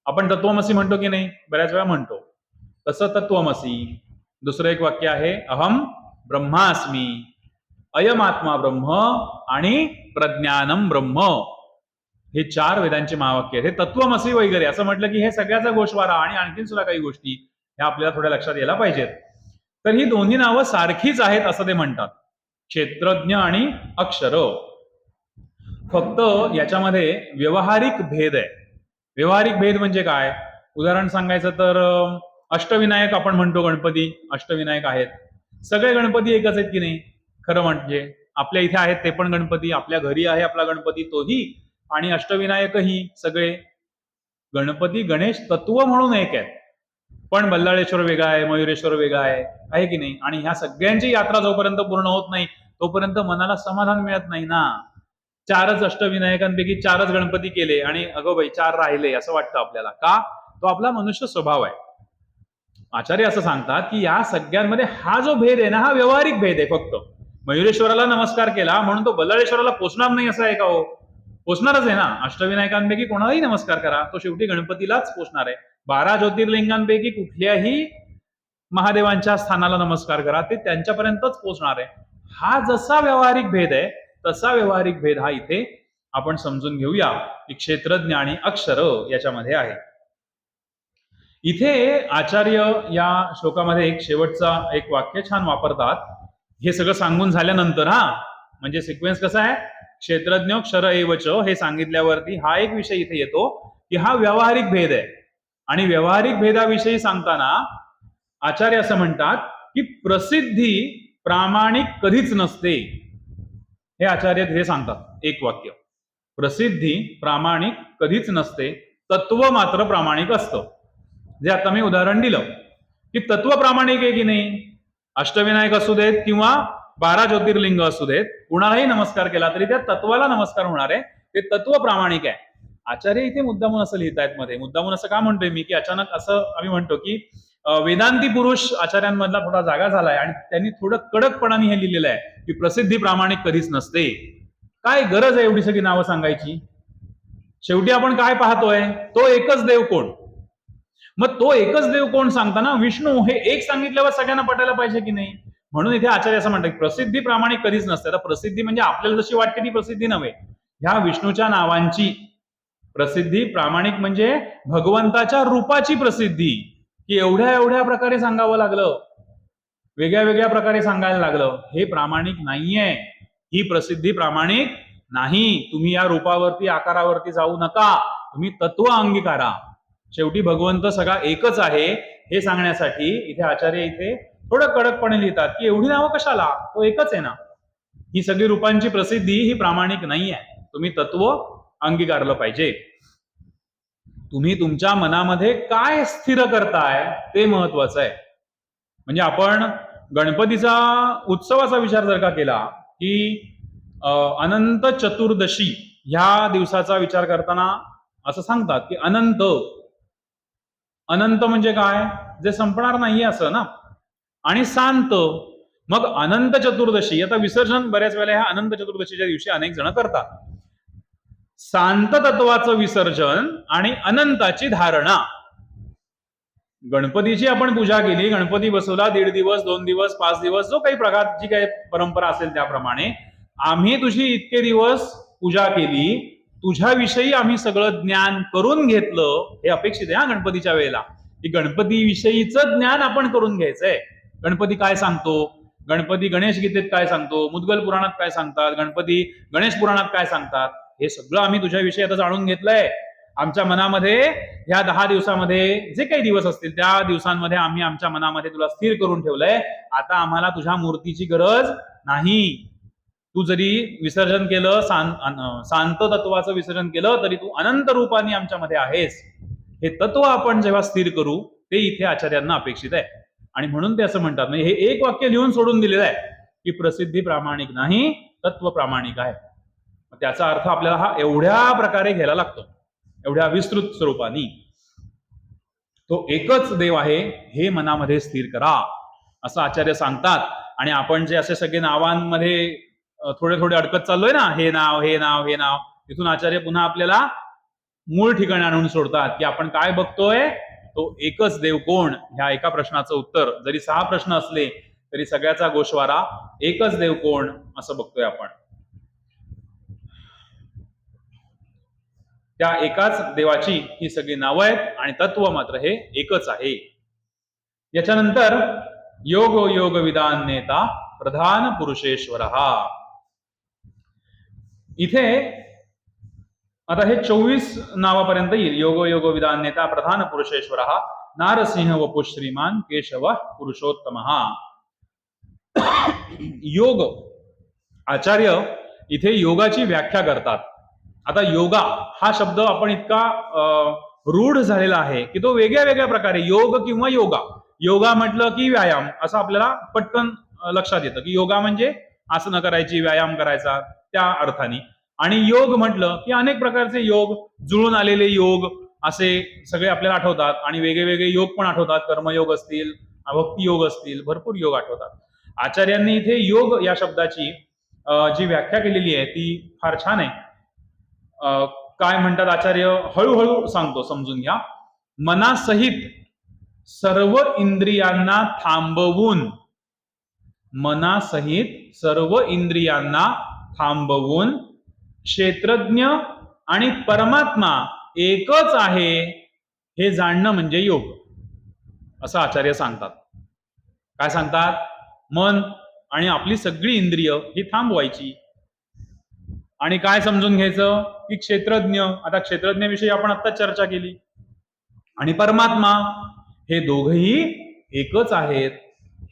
A: आपण तत्वमसी म्हणतो की नाही, बऱ्याच वेळा म्हणतो. तसं तत्वमसी. दुसरं एक वाक्य आहे अहम ब्रह्मास्मी, अयमात्मा ब्रह्म आणि प्रज्ञानम ब्रह्म. हे 4 वेदांचे महावाक्य आहेत. हे तत्वमसी वगैरे असं म्हटलं की हे सगळ्याचा गोषवारा आणि आणखीन सुद्धा काही गोष्टी ह्या आपल्याला थोड्या लक्षात यायला पाहिजेत. तर ही दोन्ही नावं सारखीच आहेत असं ते म्हणतात, क्षेत्रज्ञ आणि अक्षर. फक्त याच्यामध्ये व्यवहारिक भेद आहे. व्यवहारिक भेद म्हणजे काय, उदाहरण सांगायचं तर अष्टविनायक आपण म्हणतो, गणपती अष्टविनायक आहेत. सगळे गणपती एकच आहेत की नाही, खरं म्हणजे आपल्या इथे आहेत ते पण गणपती, आपल्या घरी आहे आपला गणपती तोही, आणि अष्टविनायकही सगळे. गणपती गणेश तत्व म्हणून एक आहेत, पण बल्लाळेश्वर वेगळा आहे, मयुरेश्वर वेगळा आहे की नाही. आणि ह्या सगळ्यांची यात्रा जोपर्यंत पूर्ण होत नाही तोपर्यंत मनाला समाधान मिळत नाही ना. 4च अष्टविनायकांपैकी 4च गणपती केले आणि अगो बाई 4 राहिले असं वाटतं आपल्याला. का, तो आपला मनुष्य स्वभाव आहे. आचार्य असं सांगतात की या सगळ्यांमध्ये हा जो भेद आहे ना, हा व्यवहारिक भेद आहे. फक्त मयुरेश्वराला नमस्कार केला म्हणून तो बल्लाळेश्वराला पोचणार नाही असं आहे का हो, पोचणारच आहे ना. अष्टविनायकांपैकी कोणालाही नमस्कार करा, तो शेवटी गणपतीलाच पोचणार आहे. 12 ज्योतिर्लिंगांपैकी कुठल्याही महादेवांच्या स्थानाला नमस्कार करा, ते त्यांच्यापर्यंतच पोचणार आहे. हा जसा व्यवहारिक भेद आहे तसा व्यवहारिक भेद हा इथे आपण समजून घेऊया की क्षेत्रज्ञ आणि अक्षर याच्यामध्ये आहे. इथे आचार्य या श्लोकामध्ये एक शेवटचा एक वाक्य छान वापरतात. हे सगळं सांगून झाल्यानंतर, म्हणजे सिक्वेन्स कसा आहे, क्षेत्रज्ञ क्षर एवच हे सांगितल्यावरती हा एक विषय इथे येतो की हा व्यावहारिक भेद आहे. आणि व्यावहारिक भेदाविषयी सांगताना आचार्य असं म्हणतात की प्रसिद्धी प्रामाणिक कधीच नसते. हे आचार्य तिथे सांगतात एक वाक्य, प्रसिद्धी प्रामाणिक कधीच नसते, तत्व मात्र प्रामाणिक असतं. जे आता मी उदाहरण दिलं की तत्व प्रामाणिक आहे की नाही, अष्टविनायक असू देत किंवा 12 ज्योतिर्लिंग असू देत, कुणालाही नमस्कार केला तरी त्या तत्वाला नमस्कार होणार आहे, ते तत्व प्रामाणिक आहे. आचार्य इथे मुद्दामून असं लिहितायत मध्ये. मुद्दामून असं का म्हणतोय मी की अचानक असं आम्ही म्हणतो की वेदांती पुरुष आचार्यांमधला थोडा जागा झालाय आणि त्यांनी थोडं कडकपणाने हे लिहिलेलं आहे की प्रसिद्धी प्रामाणिक कधीच नसते. काय गरज आहे एवढी सगळी नावं सांगायची? शेवटी आपण काय पाहतोय? तो एकच देव कोण. मग तो एकच देव कोण सांगताना विष्णू हे एक सांगितल्यावर सगळ्यांना पटायला पाहिजे की नाही? म्हणून इथे आचार्य असं म्हणतात प्रसिद्धी प्रामाणिक कधीच नसते. आता प्रसिद्धी म्हणजे आपल्याला जशी वाटते ती प्रसिद्धी नव्हे. ह्या विष्णूच्या नावांची प्रसिद्धी प्रामाणिक म्हणजे भगवंताच्या रूपाची प्रसिद्धी, की एवढ्या एवढ्या प्रकारे सांगावं लागलं, वेगळ्या वेगळ्या प्रकारे सांगायला लागलं, हे प्रामाणिक नाहीये. ही प्रसिद्धी प्रामाणिक नाही. तुम्ही या रूपावरती आकारावरती जाऊ नका, तुम्ही तत्व अंगीकारा. शेवटी भगवंत सगळा एकच आहे हे सांगण्यासाठी इथे आचार्य इथे थोडं कडकपणे लिहितात की एवढी नावं कशाला, तो एकच आहे ना. ही सगळी रूपांची प्रसिद्धी ही प्रामाणिक नाही आहे. तुम्ही तत्व अंगीकारलं पाहिजे. तुम्ही तुमच्या मनामध्ये काय स्थिर करताय ते महत्वाचं आहे. म्हणजे आपण गणपतीचा उत्सवाचा विचार जर का केला की अनंत चतुर्दशी ह्या दिवसाचा विचार करताना असं सांगतात की अनंत म्हणजे काय? जे संपणार नाहीये असं ना. आणि शांत, मग अनंत चतुर्दशी. आता विसर्जन बऱ्याच वेळेला ह्या अनंत चतुर्दशीच्या दिवशी अनेक जण करतात. शांत तत्वाचं विसर्जन आणि अनंताची धारणा. गणपतीची आपण पूजा केली, गणपती बसवला, 1.5 दिवस 2 दिवस 5 दिवस जो काही प्रकार जी काही परंपरा असेल त्याप्रमाणे आम्ही तुझी इतके दिवस पूजा केली, तुझ्याविषयी आम्ही सगळं ज्ञान करून घेतलं. हे अपेक्षित आहे हा गणपतीच्या वेळेला, की गणपतीविषयीचं ज्ञान आपण करून घ्यायचंय. गणपती काय सांगतो, गणपती गणेश गीतेत काय सांगतो, मुद्गल पुराणात काय सांगतात, गणपती गणेश पुराणात काय सांगतात, हे सगळं आम्ही तुझ्याविषयी आता जाणून घेतलंय. आमच्या मनामध्ये ह्या 10 दिवसामध्ये जे काही दिवस असतील त्या दिवसांमध्ये आम्ही आमच्या मनामध्ये तुला स्थिर करून ठेवलंय. आता आम्हाला तुझ्या मूर्तीची गरज नाही. तू जरी विसर्जन केलं, शांत तत्वाचं विसर्जन केलं, तरी तू अनंत रूपाने आमच्यामध्ये आहेस. हे तत्व आपण जेव्हा स्थिर करू ते इथे आचार्यांना अपेक्षित आहे. आणि म्हणून ते असं म्हणतात, म्हणजे हे एक वाक्य लिहून सोडून दिलेलं आहे की प्रसिद्धी प्रामाणिक नाही, तत्व प्रामाणिक आहे. त्याचा अर्थ आपल्याला हा एवढ्या प्रकारे घ्यायला लागतो, एवढ्या विस्तृत स्वरूपाने. तो एकच देव आहे हे मनामध्ये स्थिर करा असं आचार्य सांगतात. आणि आपण जे असे सगळे नावांमध्ये थोडे थोडे अडकत चाललोय ना, हे नाव हे नाव हे नाव, तिथून आचार्य पुन्हा आपल्याला मूळ ठिकाणी आणून सोडतात की आपण काय बघतोय, तो एकच देव कोण. ह्या एका प्रश्नाचं उत्तर, जरी 6 प्रश्न असले तरी सगळ्याचा गोषवारा एकच देव कोण असं बघतोय आपण. त्या एकाच देवाची ही सगळी नावं आहेत आणि तत्व मात्र हे एकच आहे. याच्यानंतर योग योग विदान नेता प्रधान पुरुषेश्वर. इथे आता हे 24 नावापर्यंत येईल. योग योग विदान नेता प्रधान पुरुषेश्वर नारसिंह वपु श्रीमान केशव पुरुषोत्तम. योग, आचार्य इथे योगाची व्याख्या करतात. आता योगा हा शब्द आपण इतका रूढ झालेला आहे की तो वेगळ्या वेगळ्या प्रकारे योग किंवा योगा. योगा म्हटलं की व्यायाम असं आपल्याला पटकन लक्षात येतं की योगा म्हणजे आसनं करायची, व्यायाम करायचा त्या अर्थाने. आणि योग म्हटलं की अनेक प्रकारचे योग, जुळून आलेले योग असे सगळे आपल्याला आठवतात. आणि वेगळे वेगळे योग पण आठवतात, कर्मयोग असतील, भक्ती योग असतील, भरपूर योग आठवतात. आचार्यांनी इथे योग या शब्दाची जी व्याख्या केलेली आहे ती फार छान आहे. काय म्हणतात आचार्य, हळूहळू सांगतो, समजून घ्या. मनासहित सर्व इंद्रियांना थांबवून, मनासहित सर्व इंद्रियांना थांबवून क्षेत्रज्ञ आणि परमात्मा एकच आहे हे जाणणं म्हणजे योग असं आचार्य सांगतात. काय सांगतात? मन आणि आपली सगळी इंद्रिय ही थांबवायची आणि काय समजून घ्यायचं की क्षेत्रज्ञ, आता क्षेत्रज्ञाविषयी आपण आता चर्चा केली, आणि परमात्मा हे दोघही एकच आहेत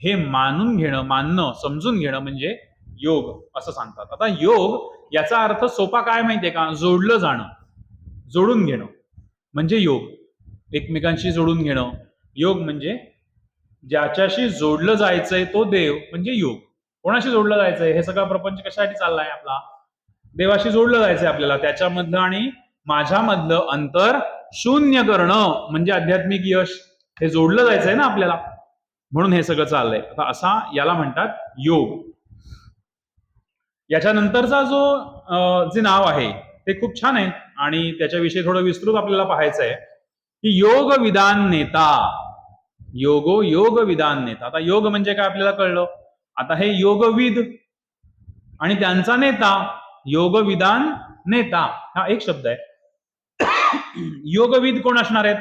A: हे मानून घेणं, मानणं, समजून घेणं म्हणजे योग असं सांगतात. आता योग याचा अर्थ सोपा काय माहितीये का? जोडलं जाणं, जोडून घेणं म्हणजे योग. एकमेकांशी जोडून घेणं योग म्हणजे ज्याच्याशी जोडलं जायचंय तो देव म्हणजे योग. कोणाशी जोडलं जायचंय? हे सगळा प्रपंच कशासाठी चाललाय आपला? देवाशी जोडलं जायचंय आपल्याला. त्याच्यामधलं आणि माझ्यामधलं अंतर शून्य करणं म्हणजे आध्यात्मिक यश. हे जोडलं जायचंय ना आपल्याला, म्हणून हे सगळं चाललंय. आता असा याला म्हणतात योग. याच्यानंतरचा जे नाव आहे ते खूप छान आहे आणि त्याच्याविषयी थोडं विस्तृत आपल्याला पाहायचं आहे की योग विधान नेता. योग विधान नेता. आता योग म्हणजे काय आपल्याला कळलं. आता हे योगविद आणि त्यांचा नेता, योग विधान नेता हा एक शब्द आहे. योगविद कोण असणार आहेत?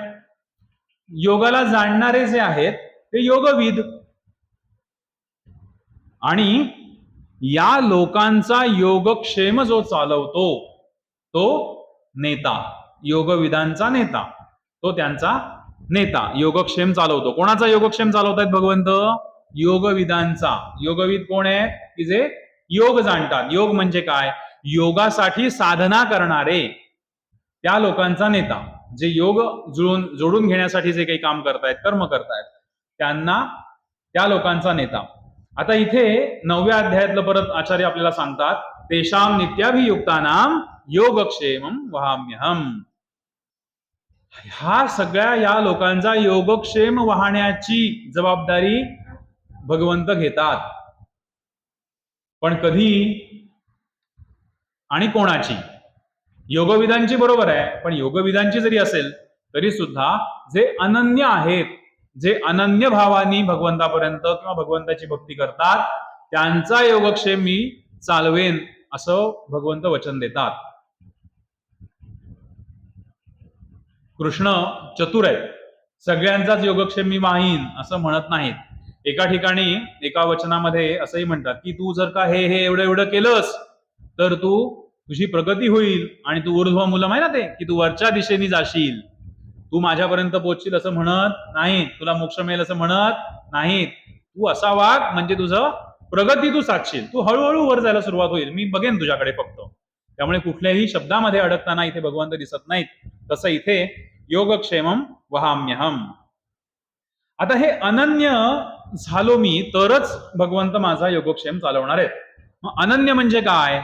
A: योगाला जाणणारे जे आहेत ते योगविद, आणि या लोकांचा योगक्षेम जो चालवतो तो नेता, योगविदांचा नेता, तो त्यांचा नेता योगक्षेम चालवतो. कोणाचा योगक्षेम चालवतायत भगवंत? योगविदांचा. योगविद कोण आहे? की जे योग जाणतात. योग म्हणजे काय? योगासाठी साधना करणारे त्या लोकांचा नेता, जे योग जोडून घेण्यासाठी जे काही काम करतायत, कर्म करतायत, त्यांना, त्या लोकांचा नेता. आता इथे 9व्या अध्यायातलं परत आचार्य आपल्याला सांगतात, तेषाम नित्याभियुक्तानाम योगक्षेमं वहाम्यहम. ह्या सगळ्या या लोकांचा योगक्षेम वाहण्याची जबाबदारी भगवंत घेतात. पण कधी आणि कोणाची? योगविधांची बरोबर आहे, पण योगविधांची जरी असेल तरी सुद्धा जे अनन्य आहेत, जे अनन्य भावानी भगवंतापर्यंत किंवा भगवंताची भक्ती करतात, त्यांचा योगक्षेम मी चालवेन असं भगवंत वचन देतात. कृष्ण चतुर आहे, सगळ्यांचाच योगक्षेम मी वाहीन असं म्हणत नाहीत. एका ठिकाणी एका वचनामध्ये असंही म्हणतात की तू जर का हे एवढं एवढं केलंस तर तुझी प्रगती होईल आणि तू ऊर्ध्व मूलम आहे ना ते, की तू वरच्या दिशेने जाशील, तू माझ्यापर्यंत पोहोचशील असं म्हणत नाही, तुला मोक्ष मिळेल असं म्हणत नाहीत. तू असा वाग म्हणजे तुझं प्रगती तू साधशील, तू हळूहळू वर जायला सुरुवात होईल, मी बघेन तुझ्याकडे फक्त. त्यामुळे कुठल्याही शब्दामध्ये अडकताना इथे भगवंत दिसत नाहीत. तसं इथे योगक्षेमम वहाम्यहम. आता हे अनन्य झालो मी तरच भगवंत माझा योगक्षेम चालवणार आहेत. मग अनन्य म्हणजे काय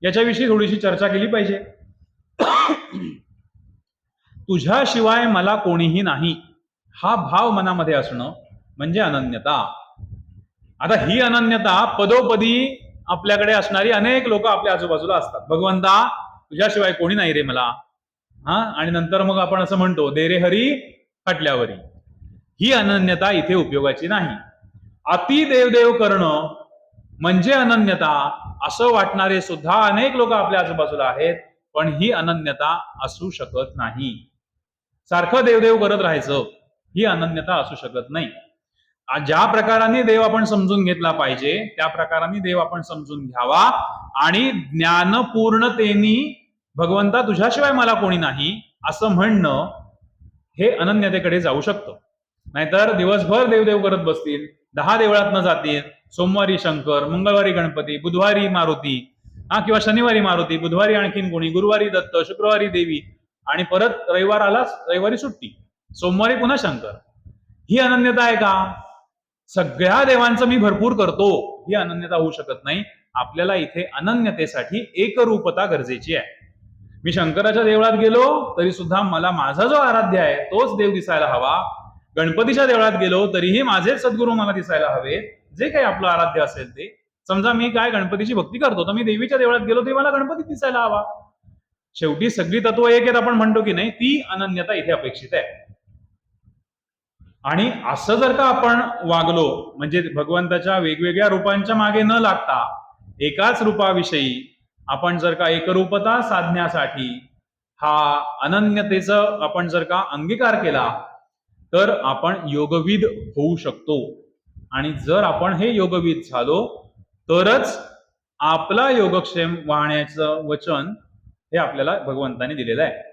A: याच्याविषयी थोडीशी चर्चा केली पाहिजे. तुझ्याशिवाय मला कोणीही नाही हा भाव मनामध्ये असणं म्हणजे अनन्यता. आता ही अनन्यता पदोपदी आपल्याकडे असणारी अनेक लोक आपल्या आजूबाजूला असतात. भगवंता तुझ्याशिवाय कोणी नाही रे मला, आणि नंतर मग आपण असं म्हणतो दे रे हरी फाटल्यावरी. ही अनन्यता इथे उपयोगाची नाही. अति देवदेव करणं म्हणजे अनन्यता असं वाटणारे सुद्धा अनेक लोक आपल्या आजूबाजूला आहेत, पण ही अनन्यता असू शकत नाही. सारखं देवदेव करत राहायचं ही अनन्यता असू शकत नाही. ज्या प्रकाराने देव आपण समजून घेतला पाहिजे त्या प्रकाराने देव आपण समजून घ्यावा आणि ज्ञानपूर्णतेनी भगवंता तुझ्याशिवाय मला कोणी नाही असं म्हणणं हे अनन्यतेकडे जाऊ शकतं. नाहीतर दिवसभर देवदेव करत बसतील, 10 देवळात न जातील, सोमवारी शंकर, मंगळवारी गणपती, बुधवारी मारुती, किंवा शनिवारी मारुती, बुधवारी आणखीन कोणी, गुरुवारी दत्त, शुक्रवारी देवी, आणि परत रविवार आला, रविवारी सुट्टी, सोमवारी पुन्हा शंकर. ही अनन्यता आहे का? सगळ्या देवांचं मी भरपूर करतो ही अनन्यता होऊ शकत नाही. आपल्याला इथे अनन्यतेसाठी एकरूपता गरजेची आहे. मी शंकराच्या देवळात गेलो तरी सुद्धा मला माझा जो आराध्य आहे तोच देव दिसायला हवा. गणपतीच्या देवळात गेलो तरीही माझेच सद्गुरू मला दिसायला हवे, जे काही आपलं आराध्य असेल ते. समजा मी काय गणपतीची भक्ती करतो तर मी देवीच्या देवळात गेलो तरी मला गणपती दिसायला हवा. शेवटी सगळी तत्व एक आहेत आपण म्हणतो की नाही, ती अनन्यता इथे अपेक्षित आहे. आणि असं जर का आपण वागलो म्हणजे भगवंताच्या वेगवेगळ्या रूपांच्या मागे न लागता एकाच रूपाविषयी आपण जर का एकरूपता साधण्यासाठी हा अनन्यतेचा आपण जर का अंगीकार केला तर आपण योगविद होऊ शकतो. आणि जर आपण हे योगविद झालो तरच आपला योगक्षेम वाहण्याचं वचन हे आपल्याला भगवंताने दिलेलं आहे.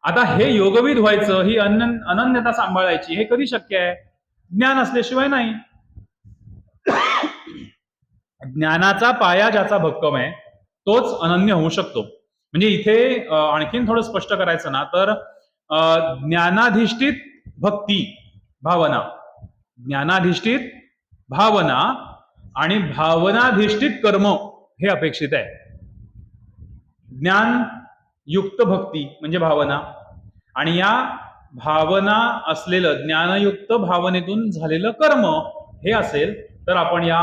A: आता हे योगविद व्हायचं, ही अनन्यता सांभाळायची, हे कधी शक्य आहे? ज्ञान असल्याशिवाय नाही. ज्ञानाचा पाया ज्याचा भक्कम आहे तोच अनन्य होऊ शकतो. म्हणजे इथे आणखीन थोडं स्पष्ट करायचं ना तर ज्ञानाधिष्ठित भक्ती भावना, ज्ञानाधिष्ठित भावना आणि भावनाधिष्ठित कर्म हे अपेक्षित आहे. ज्ञान युक्त भक्ती म्हणजे भावना, आणि या भावना असलेलं ज्ञानयुक्त भावनेतून झालेलं कर्म हे असेल तर आपण या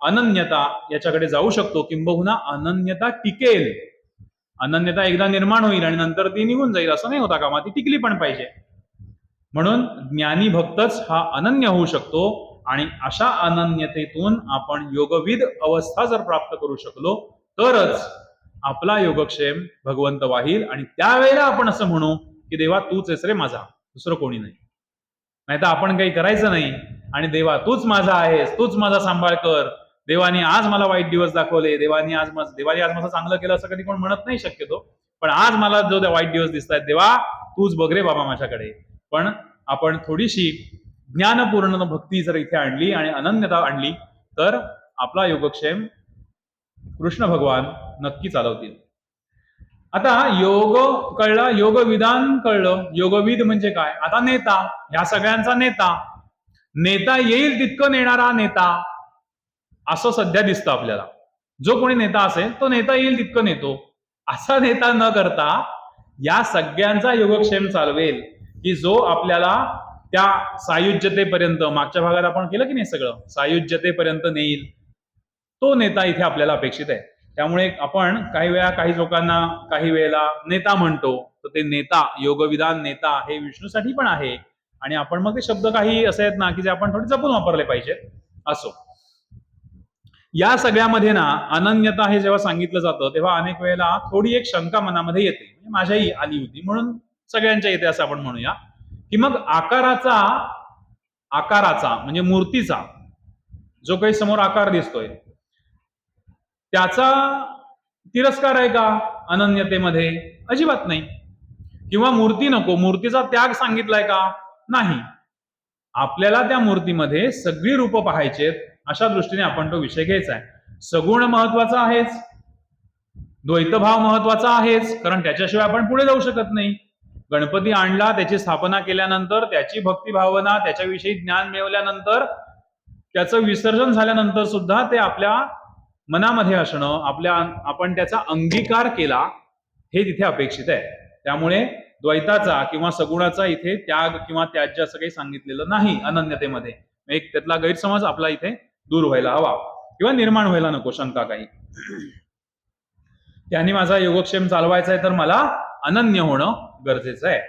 A: अनन्यता याच्याकडे जाऊ शकतो, किंबहुना अनन्यता टिकेल. अनन्यता एकदा निर्माण होईल आणि नंतर ती निघून जाईल असं नाही होता कामा, ती टिकली पण पाहिजे. म्हणून ज्ञानी भक्तच हा अनन्य होऊ शकतो आणि अशा अनन्यतेतून आपण योगविद अवस्था जर प्राप्त करू शकलो तरच आपला योगक्षेम भगवंत वाहील आणि त्यावेळेला आपण असं म्हणू की देवा तूच आहेस रे माझा, दुसरं कोणी नाही. नाहीतर आपण काही करायचं नाही आणि देवा तूच माझा आहेस, तूच माझा सांभाळ कर, देवानी आज मला वाईट दिवस दाखवले, देवानी आज माझं चांगलं केलं असं कधी कोण म्हणत नाही शक्यतो, पण आज मला जो वाईट दिवस दिसत आहेत देवा तूच बघ रे बाबा माझ्याकडे. पण आपण थोडीशी ज्ञानपूर्ण भक्ती जर इथे आणली आणि अनन्यता आणली तर आपला योगक्षेम कृष्ण भगवान नक्की चालवतील. आता योग कळला, योगविधान कळलं. योगविद म्हणजे काय? आता नेता, ह्या सगळ्यांचा नेता. नेता येईल तितकं नेणारा नेता असं सध्या दिसतं आपल्याला. जो कोणी नेता असेल तो नेता येईल तितकं नेतो, असा नेता न करता या सगळ्यांचा योगक्षेम चालवेल की जो आपल्याला त्या सायुज्यतेपर्यंत, मागच्या भागात आपण केलं की नाही सगळं, सायुज्यतेपर्यंत नेईल, तो नेता इथे आपल्याला अपेक्षित आहे. त्यामुळे आपण काही वेळा काही लोकांना काही वेळेला नेता म्हणतो, तर ते नेता, योगविधान नेता हे विष्णूसाठी पण आहे आणि आपण मग ते शब्द काही असे आहेत ना की जे आपण थोडे जपून वापरले पाहिजे. असो, या सगळ्यामध्ये ना अनन्यता हे जेव्हा सांगितलं जातं तेव्हा अनेक वेळेला थोडी एक शंका मनामध्ये येते, म्हणजे माझ्याही आली होती, म्हणून सगळ्यांच्या येते असं आपण म्हणूया की मग आकाराचा म्हणजे मूर्तीचा जो काही समोर आकार दिसतोय त्याचा तिरस्कार आहे का अनन्यतेमध्ये? अजिबात नाही. किंवा मूर्ती नको, मूर्तीचा त्याग सांगितलाय का? नाही. आपल्याला त्या मूर्तीमध्ये सगळी रूपं पाहायचेत अशा दृष्टीने आपण तो विषय घ्यायचा आहे. सगुण महत्वाचा आहेच, द्वैतभाव महत्वाचा आहेच, कारण त्याच्याशिवाय आपण पुढे जाऊ शकत नाही. गणपती आणला, त्याची स्थापना केल्यानंतर, त्याची भक्ती भावना, त्याच्याविषयी ज्ञान मिळवल्यानंतर, त्याचं विसर्जन झाल्यानंतर सुद्धा ते आपल्या मनामध्ये असणं, आपण त्याचा अंगीकार केला हे तिथे अपेक्षित आहे. त्यामुळे द्वैताचा किंवा सगुणाचा इथे त्याग किंवा त्याज्य असं काही सांगितलेलं नाही अनन्यतेमध्ये. एक त्यातला गैरसमज आपला इथे दूर व्हायला हवा किंवा निर्माण व्हायला नको शंका काही. त्यांनी माझा योगक्षेम चालवायचा आहे तर मला अनन्य होणं गरजेचं आहे.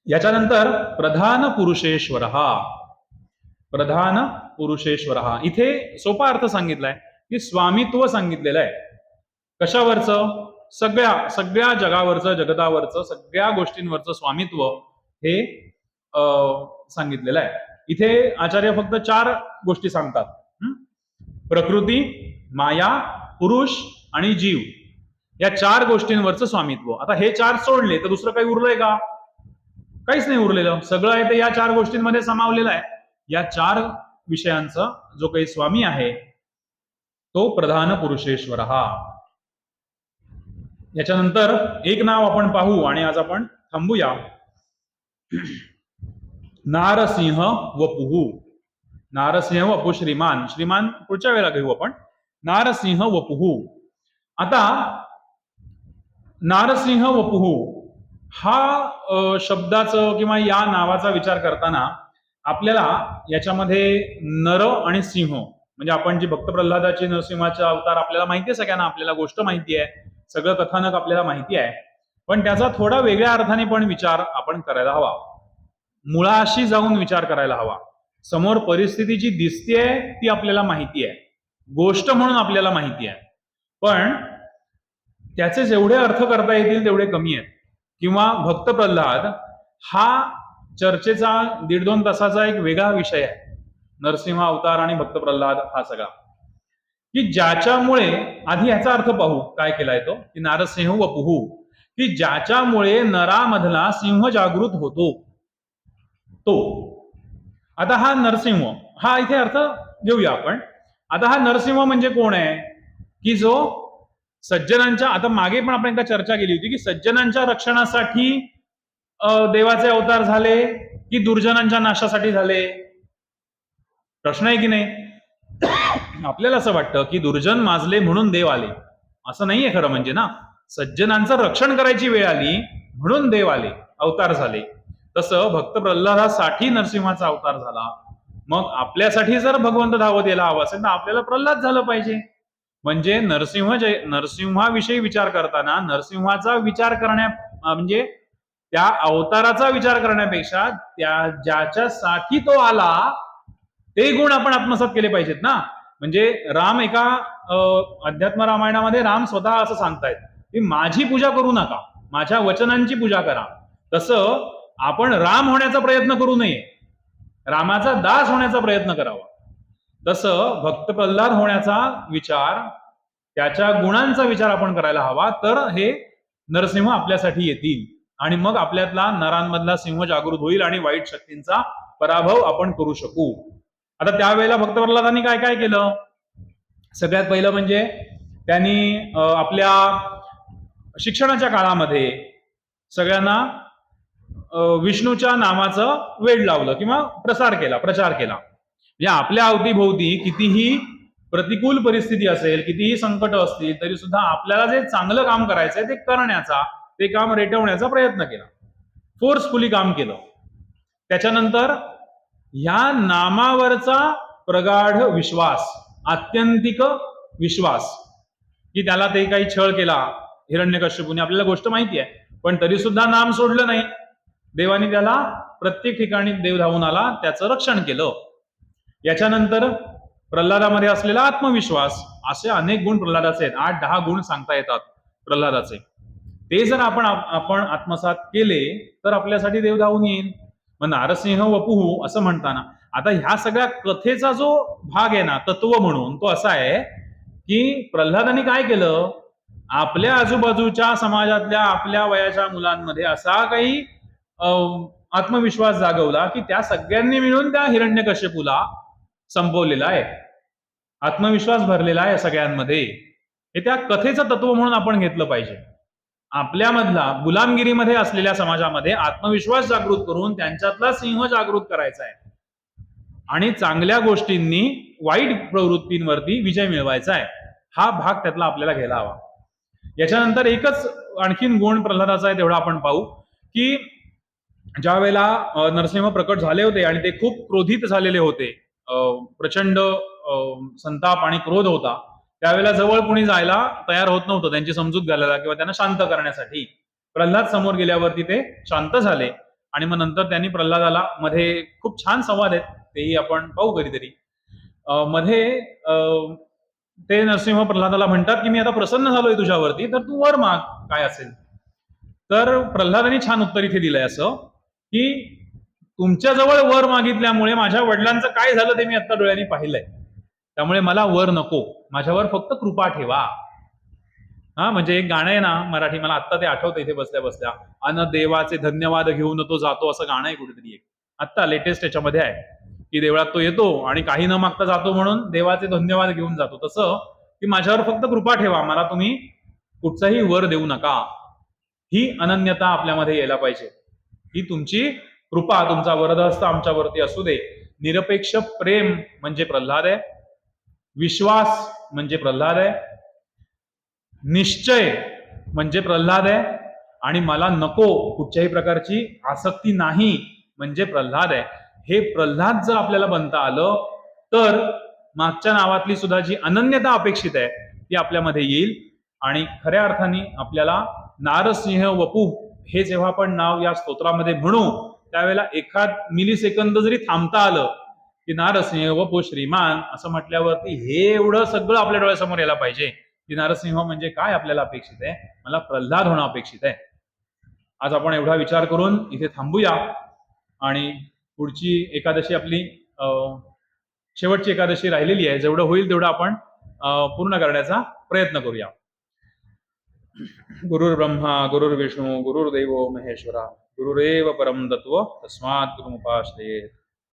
A: याच्यानंतर प्रधान पुरुषेश्वर इथे सोपा अर्थ सांगितलाय की स्वामित्व सांगितलेलं आहे. कशावरचं? सगळ्या जगावरचं, जगतावरचं, सगळ्या गोष्टींवरचं स्वामित्व हे सांगितलेलं आहे. इथे आचार्य फक्त 4 गोष्टी सांगतात: प्रकृती, माया, पुरुष आणि जीव, या 4 गोष्टींवरचं स्वामित्व. आता हे 4 सोडले तर दुसरं काही उरलंय का? काहीच नाही उरलेलं. सगळं आहे ते या 4 गोष्टींमध्ये सामावलेलं आहे. या 4 विषयांचा जो काही स्वामी आहे तो प्रधान पुरुषेश्वर. याच्यानंतर एक नाव आपण पाहू आणि आज आपण थांबूया. नारसिंह वपुः. नारसिंह वपु श्रीमान पुढच्या वेळेला घेऊ आपण. नारसिंह वपुः. आता नारसिंह वपुः हा शब्दाचं किंवा या नावाचा विचार करताना आपल्याला याच्यामध्ये नर आणि सिंह, म्हणजे आपण जी भक्त प्रल्हादाची नरसिंहाचा अवतार आपल्याला माहिती आहे, सगळ्यांना आपल्याला गोष्ट माहिती आहे, सगळं कथानक आपल्याला माहिती आहे, पण त्याचा थोडा वेगळ्या अर्थाने पण विचार आपण करायला हवा. मुळाशी जाऊन विचार करायला हवा. समोर परिस्थिती जी दिसतेय ती आपल्याला माहिती आहे, गोष्ट म्हणून आपल्याला माहिती आहे, पण त्याचे जेवढे अर्थ करता येतील तेवढे कमी आहेत. किंवा भक्त प्रल्हाद हा चर्चेचा 1.5-2 तासाचा एक वेगळा विषय आहे. नरसिंह अवतार आणि भक्त प्रल्हाद हा सगळा, की ज्याच्यामुळे आधी ह्याचा अर्थ पाहू काय केलाय तो, की नारसिंह वपुः, की ज्याच्यामुळे नरामधला सिंह जागृत होतो तो. आता हा नरसिंह हा इथे अर्थ घेऊया आपण. आता हा नरसिंह म्हणजे कोण आहे? की जो सज्जनांच्या, आता मागे पण आपण एकदा चर्चा केली होती की सज्जनांच्या रक्षणासाठी देवाचे अवतार झाले की दुर्जनांच्या नाशासाठी झाले? प्रश्न आहे की नाही? आपल्याला असं वाटतं की दुर्जन माजले म्हणून देव आले, असं नाहीये खरं म्हणजे ना. सज्जनांचं रक्षण करायची वेळ आली म्हणून देव आले, अवतार झाले. तसं भक्त प्रल्हादासाठी नरसिंहाचा अवतार झाला मग आपल्यासाठी जर भगवंत धावत यायला हवा असेल तर आपल्याला प्रल्हाद झालं पाहिजे. म्हणजे नरसिंहाविषयी विचार करताना नरसिंहाचा विचार म्हणजे त्या अवताराचा विचार करण्यापेक्षा ज्याच्यासाठी तो आला ते गुण आपण आत्मसात केले पाहिजेत ना. म्हणजे राम एका अध्यात्म रामायणामध्ये राम स्वतः असं सांगतायत की माझी पूजा करू नका, माझ्या वचनांची पूजा करा. तसं आपण राम होण्याचा प्रयत्न करू नये, रामाचा दास होण्याचा प्रयत्न करावा. तसं भक्त प्रल्हाद होण्याचा विचार, त्याच्या गुणांचा विचार आपण करायला हवा. तर हे नरसिंह आपल्यासाठी येतील आणि मग आपल्यातला नरांमधला सिंह जागृत होईल आणि वाईट शक्तींचा पराभव आपण करू शकू. आता त्यावेळेला भक्त प्रल्हादांनी काय काय केलं? सगळ्यात पहिलं म्हणजे त्यांनी आपल्या शिक्षणाच्या काळामध्ये सगळ्यांना विष्णूच्या नामाचं वेड लावलं किंवा प्रचार केला. म्हणजे आपल्या अवतीभोवती कितीही प्रतिकूल परिस्थिती असेल, कितीही संकट असतील, तरी सुद्धा आपल्याला जे चांगलं काम करायचंय ते करण्याचा, ते काम रेटवण्याचा प्रयत्न केला, फोर्सफुली काम केलं. त्याच्यानंतर ह्या नामावरचा प्रगाढ विश्वास, आत्यंतिक विश्वास, की त्याला ते काही छळ केला हिरण्यकश्यपूने, आपल्याला गोष्ट माहिती आहे, पण तरी सुद्धा नाम सोडलं नाही. देवाने त्याला प्रत्येक ठिकाणी देव धावून आला, त्याचं रक्षण केलं. याच्यानंतर प्रल्हादामध्ये असलेला आत्मविश्वास, असे अनेक गुण प्रल्हादाचे आहेत. 8-10 गुण सांगता येतात प्रल्हादाचे. ते जर आपण आत्मसात केले तर आपल्यासाठी देव धावून येईल. मग नारसिंह वपुः असं म्हणताना आता ह्या सगळ्या कथेचा जो भाग आहे ना, तत्व म्हणून तो असा आहे की प्रल्हादाने काय केलं, आपल्या आजूबाजूच्या समाजातल्या आपल्या वयाच्या मुलांमध्ये असा काही आत्मविश्वास जागवला की त्या सगळ्यांनी मिळून त्या हिरण्यकश्यपूला संपवलेला आहे. आत्मविश्वास भरलेला आहे सगळ्यांमध्ये. हे त्या कथेचं तत्व म्हणून आपण घेतलं पाहिजे. आपल्यामधला गुलामगिरीमध्ये असलेल्या समाजामध्ये आत्मविश्वास जागृत करून त्यांच्यातला सिंह जागृत करायचा आहे आणि चांगल्या गोष्टींनी वाईट प्रवृत्तींवरती विजय मिळवायचा आहे. हा भाग त्यातला आपल्याला घ्यायला हवा. याच्यानंतर एकच आणखीन गुण प्रल्हादाचा आहे, तेवढा आपण पाहू की ज्या वेळेला नरसिंह प्रकट झाले होते आणि ते खूप क्रोधित झालेले होते, प्रचंड संताप आणि क्रोध होता, त्यावेळेला जवळ कोणी जायला तयार होत नव्हतं त्यांची समजूत घालायला किंवा त्यांना शांत करण्यासाठी. प्रल्हाद समोर गेल्यावरती ते शांत झाले आणि मग नंतर त्यांनी प्रल्हादाला, मध्ये खूप छान संवाद आहेत, तेही आपण पाहू कधीतरी. मध्ये ते नरसिंह प्रल्हादाला म्हणतात की मी आता प्रसन्न झालोय तुझ्यावरती, तर तू वर माग काय असेल. तर प्रल्हादाने छान उत्तर इथे दिलंय असं की तुमच्याजवळ वर मागितल्यामुळे माझ्या वडिलांचं काय झालं ते मी आता डोळ्यांनी पाहिलंय, त्यामुळे मला वर नको, माझ्यावर फक्त कृपा ठेवा. म्हणजे एक गाणं आहे ना मराठी, मला आत्ता ते आठवतं इथे बसल्या बसल्या, अन देवाचे धन्यवाद घेऊन तो जातो, असं गाणं आहे कुठेतरी, एक आत्ता लेटेस्ट याच्यामध्ये आहे की देवळात तो येतो आणि काही न मागता जातो म्हणून देवाचे धन्यवाद घेऊन जातो. तसं की माझ्यावर फक्त कृपा ठेवा, मला तुम्ही कुठचाही वर देऊ नका. ही अनन्यता आपल्यामध्ये यायला पाहिजे. ही तुमची कृपा, तुमचा वरदहस्त आमच्यावरती असू दे. निरपेक्ष प्रेम म्हणजे प्रल्हाद आहे, विश्वास म्हणजे प्रल्हाद आहे, निश्चय म्हणजे प्रल्हाद आहे, आणि मला नको कुठच्याही प्रकारची आसक्ती नाही म्हणजे प्रल्हाद आहे. हे प्रल्हाद जर आपल्याला बनता आलं तर मागच्या नावातली सुद्धा जी अनन्यता अपेक्षित आहे ती आपल्यामध्ये येईल आणि खऱ्या अर्थाने आपल्याला नारसिंह वपुः हे जेव्हा आपण नाव या स्तोत्रामध्ये म्हणू त्यावेळेला एखाद मिलीसेकंद जरी थांबता आलं की नारसिंह वपुः श्रीमान असं म्हटल्यावरती हे एवढं सगळं आपल्या डोळ्यासमोर यायला पाहिजे की नारसिंह म्हणजे काय आपल्याला अपेक्षित आहे, मला प्रल्हाद होणं अपेक्षित आहे. आज आपण एवढा विचार करून इथे थांबूया आणि पुढची एकादशी आपली शेवटची एकादशी राहिलेली आहे, जेवढं होईल तेवढं आपण पूर्ण करण्याचा प्रयत्न करूया. गुरुर्ब्रह्मा गुरुर्विष्णू गुरुर्देव महेश्वरा गुरुरेव परम तत्व तस्मात् गुरुमुपाश्रयेत्.